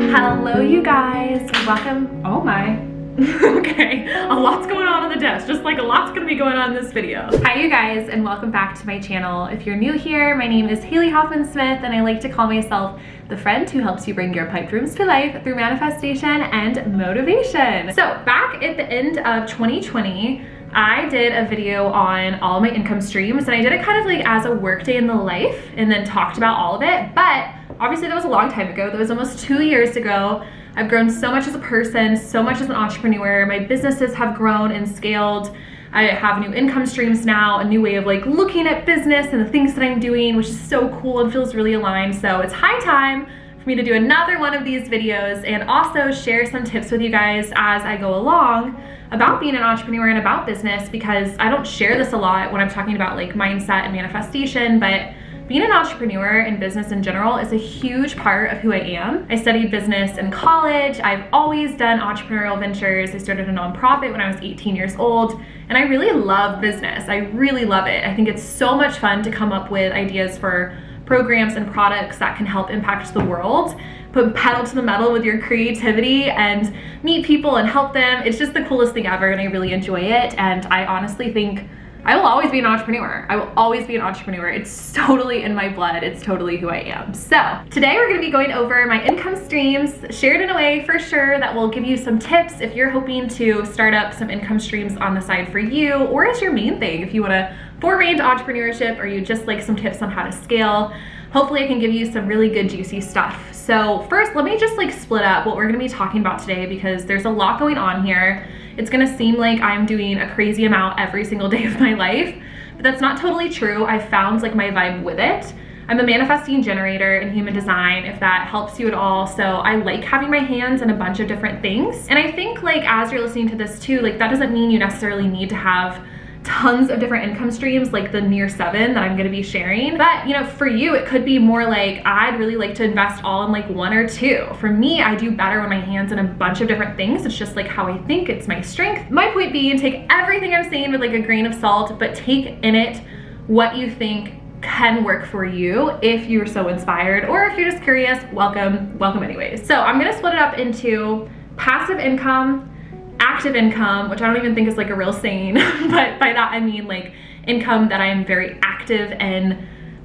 Hello you guys, welcome. Oh my. Okay, a lot's going on the desk, just like a lot's gonna be going on in this video. Hi you guys, and welcome back to my channel. If you're new here, my name is Haley Hoffman-Smith, and I like to call myself the friend who helps you bring your pipe dreams to life through manifestation and motivation. So back at the end of 2020, I did a video on all my income streams, and I did it kind of like as a work day in the life and then talked about all of it. But obviously that was a long time ago. That was almost 2 years ago. I've grown so much as a person, so much as an entrepreneur. My businesses have grown and scaled. I have new income streams now, a new way of like looking at business and the things that I'm doing, which is so cool and feels really aligned. So it's high time for me to do another one of these videos and also share some tips with you guys as I go along about being an entrepreneur and about business, because I don't share this a lot when I'm talking about like mindset and manifestation, but being an entrepreneur and business in general is a huge part of who I am. I studied business in college. I've always done entrepreneurial ventures. I started a nonprofit when I was 18 years old, and I really love business. I really love it. I think it's so much fun to come up with ideas for programs and products that can help impact the world, put pedal to the metal with your creativity and meet people and help them. It's just the coolest thing ever, and I really enjoy it. And I honestly think I will always be an entrepreneur. I will always be an entrepreneur. It's totally in my blood. It's totally who I am. So today we're gonna be going over my income streams, shared in a way for sure that will give you some tips if you're hoping to start up some income streams on the side for you, or as your main thing, if you wanna foray into entrepreneurship or you just like some tips on how to scale. Hopefully I can give you some really good juicy stuff. So first, let me just like split up what we're gonna be talking about today, because there's a lot going on here. It's gonna seem like I'm doing a crazy amount every single day of my life, but that's not totally true. I found like my vibe with it. I'm a manifesting generator in human design, if that helps you at all. So I like having my hands in a bunch of different things. And I think like as you're listening to this too, like that doesn't mean you necessarily need to have tons of different income streams like the near 7 that I'm gonna be sharing. But you know, for you, it could be more like, I'd really like to invest all in like 1 or 2. For me, I do better when my hands in a bunch of different things. It's just like how I think, it's my strength. My point being, take everything I'm saying with like a grain of salt, but take in it what you think can work for you if you're so inspired, or if you're just curious, welcome anyways. So I'm gonna split it up into passive income, active income, which I don't even think is like a real saying, but by that I mean like income that I am very active and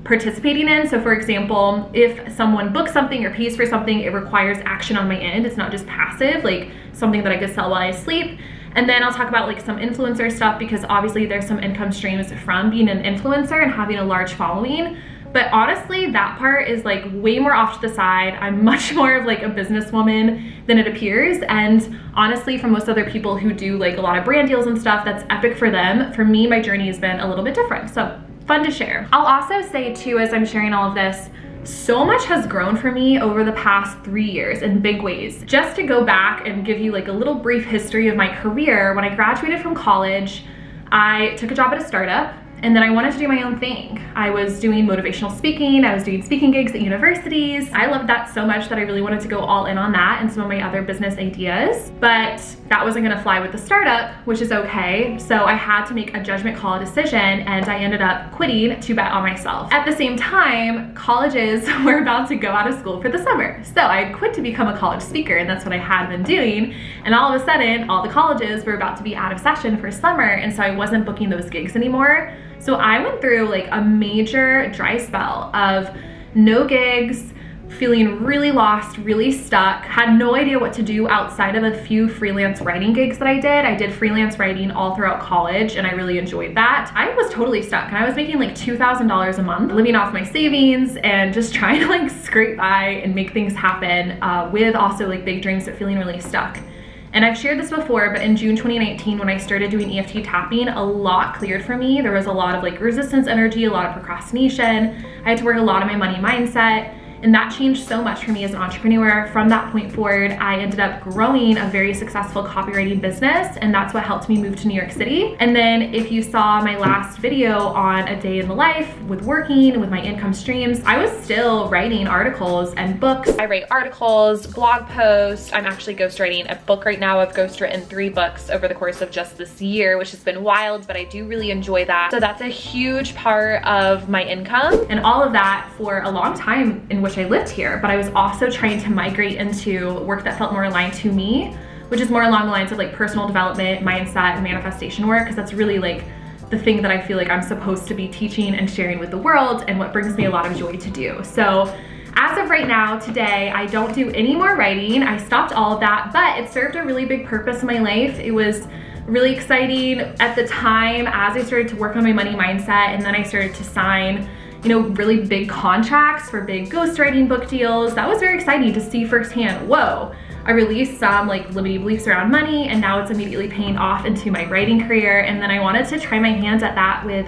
participating in. So for example, if someone books something or pays for something, it requires action on my end. It's not just passive, like something that I could sell while I sleep. And then I'll talk about like some influencer stuff, because obviously there's some income streams from being an influencer and having a large following. But honestly, that part is like way more off to the side. I'm much more of like a businesswoman than it appears. And honestly, for most other people who do like a lot of brand deals and stuff, that's epic for them. For me, my journey has been a little bit different. So fun to share. I'll also say too, as I'm sharing all of this, so much has grown for me over the past 3 years in big ways. Just to go back and give you like a little brief history of my career, when I graduated from college, I took a job at a startup. And then I wanted to do my own thing. I was doing motivational speaking. I was doing speaking gigs at universities. I loved that so much that I really wanted to go all in on that and some of my other business ideas. But that wasn't gonna fly with the startup, which is okay. So I had to make a judgment call, a decision, and I ended up quitting to bet on myself. At the same time, colleges were about to go out of school for the summer. So I quit to become a college speaker, and that's what I had been doing. And all of a sudden, all the colleges were about to be out of session for summer, and so I wasn't booking those gigs anymore. So I went through like a major dry spell of no gigs, feeling really lost, really stuck, had no idea what to do outside of a few freelance writing gigs that I did. I did freelance writing all throughout college, and I really enjoyed that. I was totally stuck, and I was making like $2,000 a month, living off my savings and just trying to like scrape by and make things happen with also like big dreams, but feeling really stuck. And I've shared this before, but in June 2019, when I started doing EFT tapping, a lot cleared for me. There was a lot of like resistance energy, a lot of procrastination. I had to work a lot on my money mindset. And that changed so much for me as an entrepreneur. From that point forward, I ended up growing a very successful copywriting business, and that's what helped me move to New York City. And then if you saw my last video on a day in the life with working, with my income streams, I was still writing articles and books. I write articles, blog posts. I'm actually ghostwriting a book right now. I've ghostwritten 3 books over the course of just this year, which has been wild, but I do really enjoy that. So that's a huge part of my income, and all of that for a long time in which wish I lived here, but I was also trying to migrate into work that felt more aligned to me, which is more along the lines of like personal development, mindset, and manifestation work, because that's really like the thing that I feel like I'm supposed to be teaching and sharing with the world, and what brings me a lot of joy to do. So as of right now, today, I don't do any more writing. I stopped all of that, but it served a really big purpose in my life. It was really exciting at the time as I started to work on my money mindset, and then I started to sign, you know, really big contracts for big ghostwriting book deals. That was very exciting to see firsthand. Whoa, I released some like limiting beliefs around money, and now it's immediately paying off into my writing career. And then I wanted to try my hands at that with,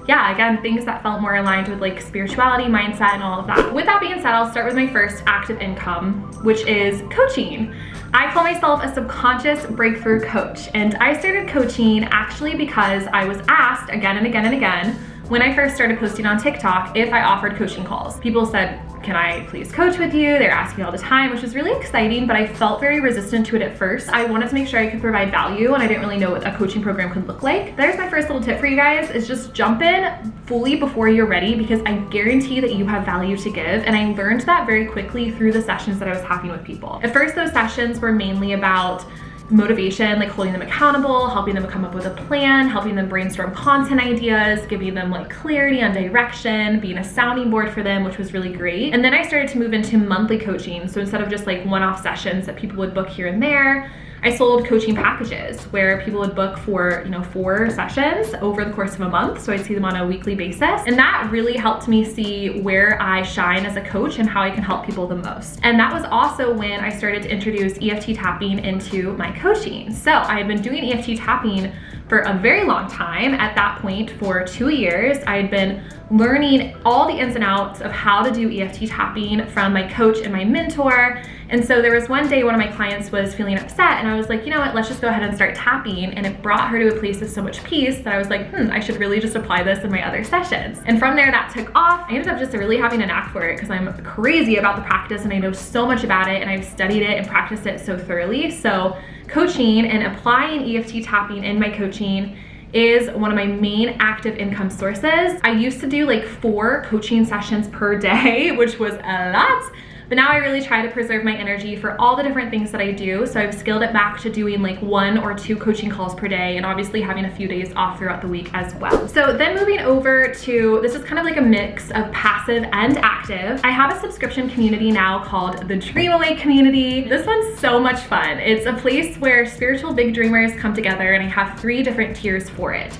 yeah, again, things that felt more aligned with like spirituality, mindset, and all of that. With that being said, I'll start with my first active income, which is coaching. I call myself a subconscious breakthrough coach, and I started coaching actually because I was asked again and again and again when I first started posting on TikTok if I offered coaching calls. People said, can I please coach with you? They're asking me all the time, which was really exciting, but I felt very resistant to it at first. I wanted to make sure I could provide value, and I didn't really know what a coaching program could look like. There's my first little tip for you guys, is just jump in fully before you're ready, because I guarantee that you have value to give. And I learned that very quickly through the sessions that I was having with people. At first, those sessions were mainly about motivation, like holding them accountable, helping them come up with a plan, helping them brainstorm content ideas, giving them like clarity on direction, being a sounding board for them, which was really great. And then I started to move into monthly coaching. So instead of just like one-off sessions that people would book here and there, I sold coaching packages where people would book for, you know, 4 sessions over the course of a month. So I'd see them on a weekly basis. And that really helped me see where I shine as a coach and how I can help people the most. And that was also when I started to introduce EFT tapping into my coaching. So I had been doing EFT tapping for a very long time. At that point, for 2 years, I had been learning all the ins and outs of how to do EFT tapping from my coach and my mentor. And so there was one day one of my clients was feeling upset, and I was like, you know what, let's just go ahead and start tapping. And it brought her to a place of so much peace that I was like, I should really just apply this in my other sessions. And from there, that took off. I ended up just really having a knack for it because I'm crazy about the practice and I know so much about it, and I've studied it and practiced it so thoroughly. So coaching and applying EFT tapping in my coaching is one of my main active income sources. I used to do like 4 coaching sessions per day, which was a lot. But now I really try to preserve my energy for all the different things that I do. So I've scaled it back to doing like 1 or 2 coaching calls per day, and obviously having a few days off throughout the week as well. So then moving over to, this is kind of like a mix of passive and active. I have a subscription community now called the Dream Away community. This one's so much fun. It's a place where spiritual big dreamers come together, and I have 3 different tiers for it.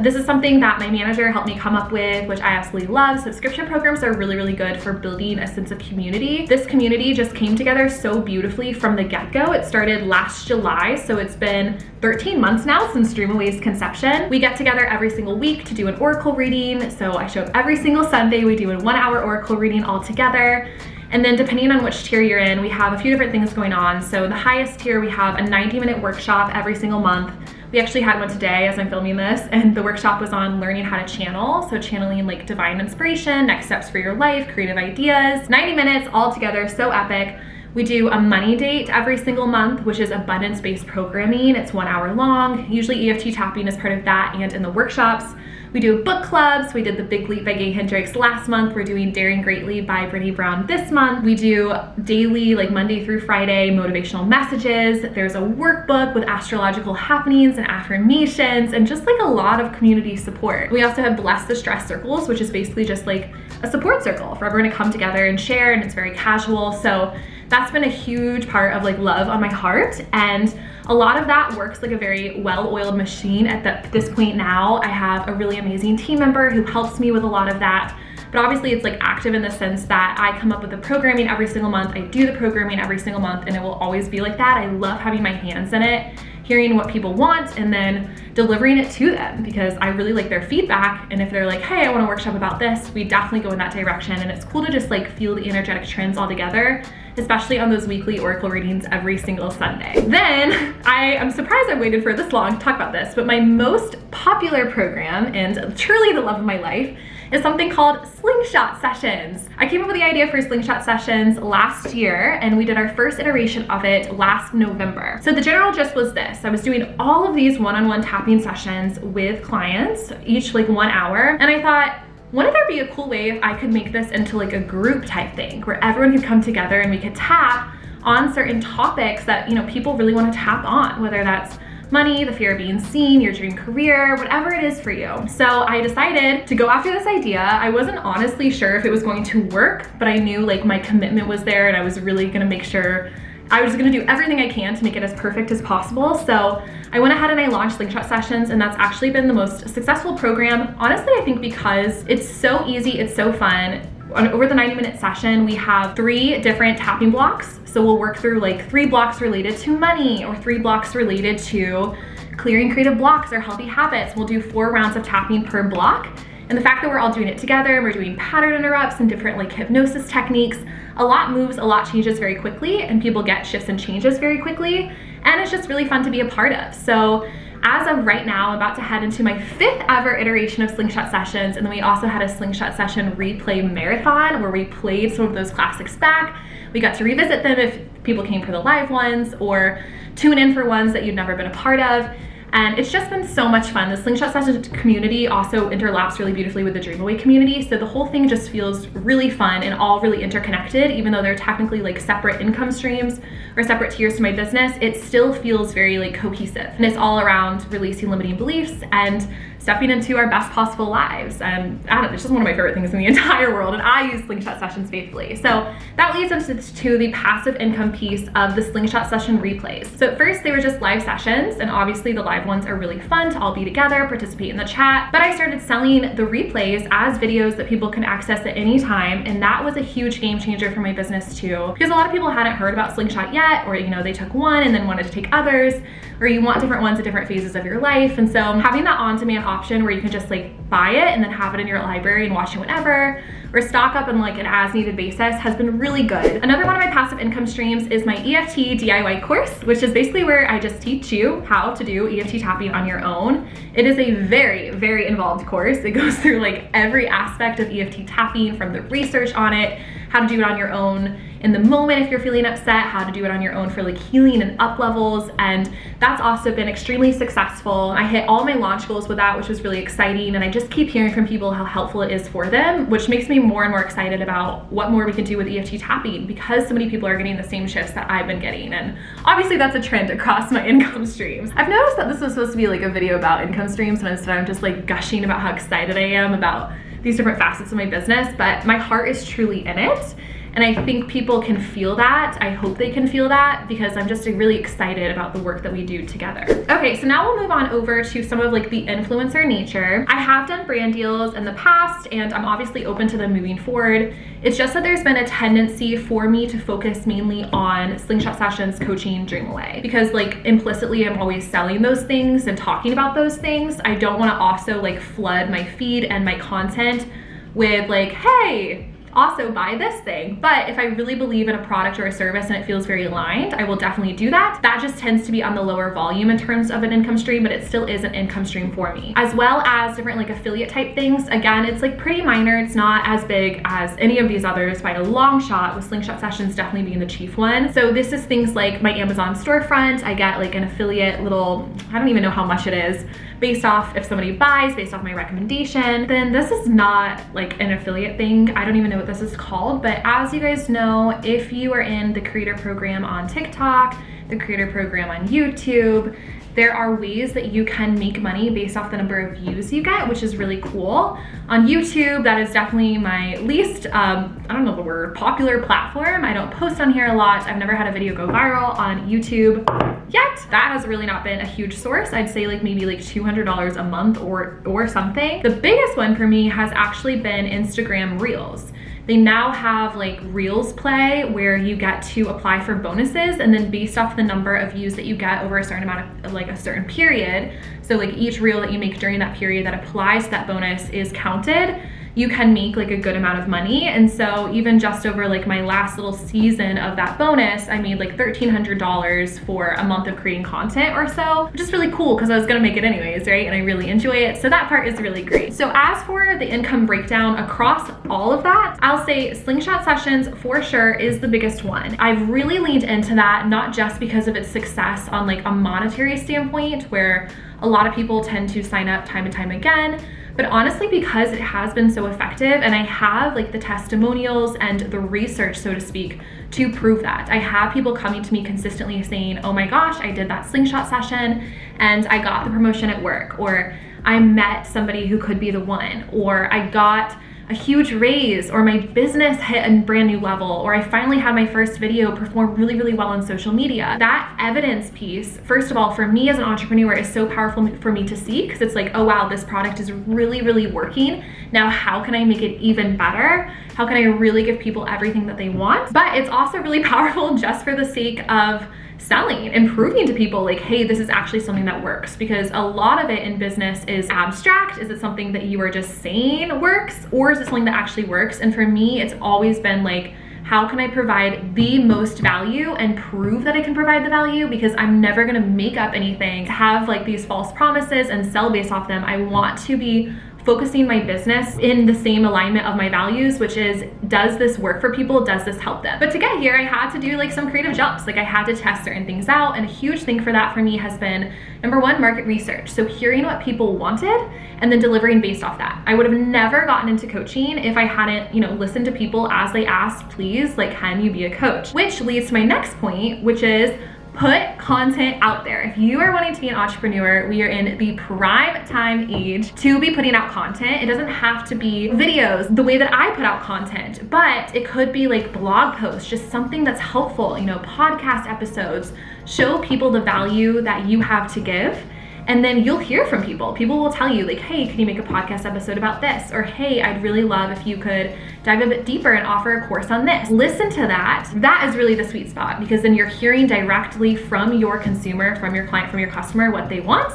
This is something that my manager helped me come up with, which I absolutely love. Subscription programs are really, really good for building a sense of community. This community just came together so beautifully from the get-go. It started last July, so it's been 13 months now since Dream Away's conception. We get together every single week to do an oracle reading. So I show up every single Sunday. We do a 1-hour oracle reading all together. And then depending on which tier you're in, we have a few different things going on. So the highest tier, we have a 90-minute workshop every single month. We actually had one today as I'm filming this, and the workshop was on learning how to channel. So channeling like divine inspiration, next steps for your life, creative ideas, 90 minutes all together, so epic. We do a money date every single month, which is abundance-based programming. It's 1 hour long. Usually EFT tapping is part of that and in the workshops. We do book clubs. We did The Big Leap by Gay Hendricks last month. We're doing Daring Greatly by Brene Brown this month. We do daily, like Monday through Friday, motivational messages. There's a workbook with astrological happenings and affirmations, and just like a lot of community support. We also have Bless the Stress circles, which is basically just like a support circle for everyone to come together and share, and it's very casual. So that's been a huge part of like love on my heart, and a lot of that works like a very well-oiled machine at this point now. I have a really amazing team member who helps me with a lot of that, but obviously it's like active in the sense that I come up with the programming every single month, I do the programming every single month, and it will always be like that. I love having my hands in it, hearing what people want and then delivering it to them, because I really like their feedback. And if they're like, hey, I want a workshop about this, we definitely go in that direction. And it's cool to just like feel the energetic trends all together, especially on those weekly oracle readings every single Sunday. Then I'm surprised I waited for this long to talk about this, but my most popular program and truly the love of my life is something called Slingshot Sessions. I came up with the idea for Slingshot Sessions last year, and we did our first iteration of it last November. So the general gist was this: I was doing all of these one-on-one tapping sessions with clients, each like 1 hour, and I thought, wouldn't there be a cool way if I could make this into like a group type thing where everyone could come together and we could tap on certain topics that, you know, people really want to tap on, whether that's money, the fear of being seen, your dream career, whatever it is for you. So I decided to go after this idea. I wasn't honestly sure if it was going to work, but I knew like my commitment was there and I was really gonna make sure I was gonna do everything I can to make it as perfect as possible. So I went ahead and I launched Slingshot Sessions, and that's actually been the most successful program. Honestly, I think because it's so easy, it's so fun. Over the 90-minute session, we have 3 different tapping blocks. So we'll work through like 3 blocks related to money or 3 blocks related to clearing creative blocks or healthy habits. We'll do 4 rounds of tapping per block. And the fact that we're all doing it together and we're doing pattern interrupts and different like hypnosis techniques, a lot moves, a lot changes very quickly, and people get shifts and changes very quickly. And it's just really fun to be a part of. So as of right now, I'm about to head into my 5th ever iteration of Slingshot Sessions. And then we also had a Slingshot Session replay marathon where we played some of those classics back. We got to revisit them if people came for the live ones or tune in for ones that you'd never been a part of. And it's just been so much fun. The Slingshot Sessions community also interlaps really beautifully with the Dream Away community. So the whole thing just feels really fun and all really interconnected, even though they're technically like separate income streams or separate tiers to my business, it still feels very like cohesive. And it's all around releasing limiting beliefs and stepping into our best possible lives. And I don't know, it's just one of my favorite things in the entire world, and I use Slingshot Sessions faithfully. So that leads us to the passive income piece of the Slingshot Session replays. So at first they were just live sessions, and obviously the live ones are really fun to all be together, participate in the chat, but I started selling the replays as videos that people can access at any time, and that was a huge game changer for my business too, because a lot of people hadn't heard about Slingshot yet, or you know, they took one and then wanted to take others, or you want different ones at different phases of your life. And so having that on-demand option where you can just like buy it and then have it in your library and watch it whenever, or stock up on like an as-needed basis has been really good. Another one of my passive income streams is my EFT DIY course, which is basically where I just teach you how to do EFT tapping on your own. It is a very, very involved course. It goes through like every aspect of EFT tapping, from the research on it, how to do it on your own in the moment if you're feeling upset, how to do it on your own for like healing and up levels. And that's also been extremely successful. I hit all my launch goals with that, which was really exciting. And I just keep hearing from people how helpful it is for them, which makes me more and more excited about what more we can do with EFT tapping, because so many people are getting the same shifts that I've been getting. And obviously that's a trend across my income streams. I've noticed that this was supposed to be like a video about income streams, and instead I'm just like gushing about how excited I am about these different facets of my business, but my heart is truly in it. And I think people can feel that. I hope they can feel that, because I'm just really excited about the work that we do together. Okay, so now we'll move on over to some of like the influencer nature. I have done brand deals in the past, and I'm obviously open to them moving forward. It's just that there's been a tendency for me to focus mainly on Slingshot Sessions, coaching, Dream Away, because like implicitly I'm always selling those things and talking about those things. I don't want to also like flood my feed and my content with like, hey, also buy this thing. But if I really believe in a product or a service and it feels very aligned, I will definitely do that. That just tends to be on the lower volume in terms of an income stream, but it still is an income stream for me. As well as different like affiliate type things. Again, it's like pretty minor. It's not as big as any of these others by a long shot, with Slingshot Sessions definitely being the chief one. So this is things like my Amazon storefront. I get like an affiliate little, I don't even know how much it is, based off if somebody buys, based off my recommendation. Then this is not like an affiliate thing. I don't even know what this is called, but as you guys know, if you are in the creator program on TikTok, the creator program on YouTube, there are ways that you can make money based off the number of views you get, which is really cool. On YouTube, that is definitely my least, I don't know the word, popular platform. I don't post on here a lot. I've never had a video go viral on YouTube yet. That has really not been a huge source. I'd say like maybe like $200 a month or something. The biggest one for me has actually been Instagram Reels. They now have like Reels Play, where you get to apply for bonuses, and then based off the number of views that you get over a certain amount of like a certain period, so like each reel that you make during that period that applies to that bonus is counted, you can make like a good amount of money. And so even just over like my last little season of that bonus, I made like $1,300 for a month of creating content or so, which is really cool because I was gonna make it anyways, right? And I really enjoy it. So that part is really great. So as for the income breakdown across all of that, I'll say Slingshot Sessions for sure is the biggest one. I've really leaned into that, not just because of its success on like a monetary standpoint, where a lot of people tend to sign up time and time again, But honestly, because it has been so effective and I have like the testimonials and the research, so to speak, to prove that. I have people coming to me consistently saying, oh my gosh, I did that slingshot session and I got the promotion at work, or I met somebody who could be the one, or I got a huge raise, or my business hit a brand new level, or I finally had my first video perform really, really well on social media. That evidence piece, first of all, for me as an entrepreneur is so powerful for me to see, because it's like, oh wow, this product is really, really working. Now, how can I make it even better? How can I really give people everything that they want? But it's also really powerful just for the sake of selling and proving to people like, hey, this is actually something that works, because a lot of it in business is abstract. Is it something that you are just saying works, or is it something that actually works? And for me, it's always been like, how can I provide the most value and prove that I can provide the value? Because I'm never gonna make up anything, have like these false promises and sell based off them. I want to be focusing my business in the same alignment of my values, which is, does this work for people? Does this help them? But to get here, I had to do like some creative jumps. Like I had to test certain things out. And a huge thing for that for me has been, number one, market research. So hearing what people wanted and then delivering based off that. I would have never gotten into coaching if I hadn't, listened to people as they asked, please, like, can you be a coach? Which leads to my next point, which is, put content out there. If you are wanting to be an entrepreneur, we are in the prime time age to be putting out content. It doesn't have to be videos the way that I put out content, but it could be like blog posts, just something that's helpful, podcast episodes. Show people the value that you have to give. And then you'll hear from people. People will tell you like, hey, can you make a podcast episode about this? Or hey, I'd really love if you could dive a bit deeper and offer a course on this. Listen to that. That is really the sweet spot, because then you're hearing directly from your consumer, from your client, from your customer, what they want.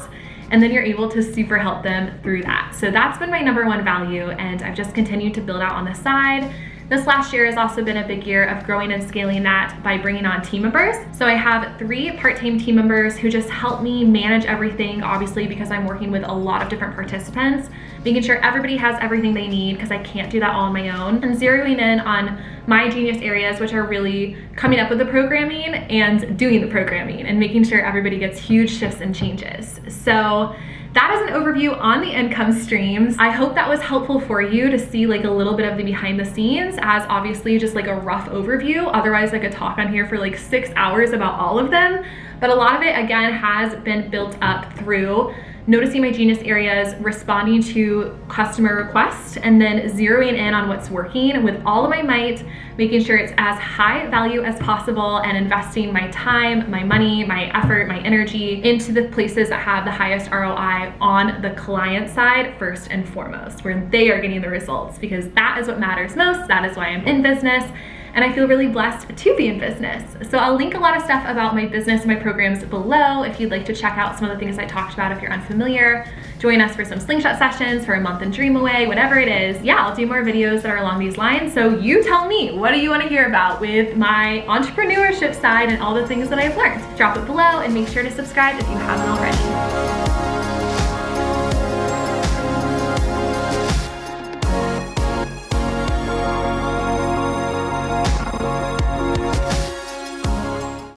And then you're able to super help them through that. So that's been my number one value. And I've just continued to build out on the side. This last year has also been a big year of growing and scaling that by bringing on team members. So I have 3 part-time team members who just help me manage everything, obviously, because I'm working with a lot of different participants, making sure everybody has everything they need, because I can't do that all on my own, and zeroing in on my genius areas, which are really coming up with the programming and doing the programming and making sure everybody gets huge shifts and changes. So that is an overview on the income streams. I hope that was helpful for you to see like a little bit of the behind the scenes, as obviously just like a rough overview. Otherwise I could talk on here for like 6 hours about all of them. But a lot of it, again, has been built up through noticing my genius areas, responding to customer requests, and then zeroing in on what's working with all of my might, making sure it's as high value as possible, and investing my time, my money, my effort, my energy into the places that have the highest ROI on the client side first and foremost, where they are getting the results, because that is what matters most. That is why I'm in business. And I feel really blessed to be in business. So I'll link a lot of stuff about my business and my programs below if you'd like to check out some of the things I talked about. If you're unfamiliar, join us for some slingshot sessions, for a month and dream away, whatever it is. Yeah, I'll do more videos that are along these lines. So you tell me, what do you want to hear about with my entrepreneurship side and all the things that I've learned? Drop it below and make sure to subscribe if you haven't already.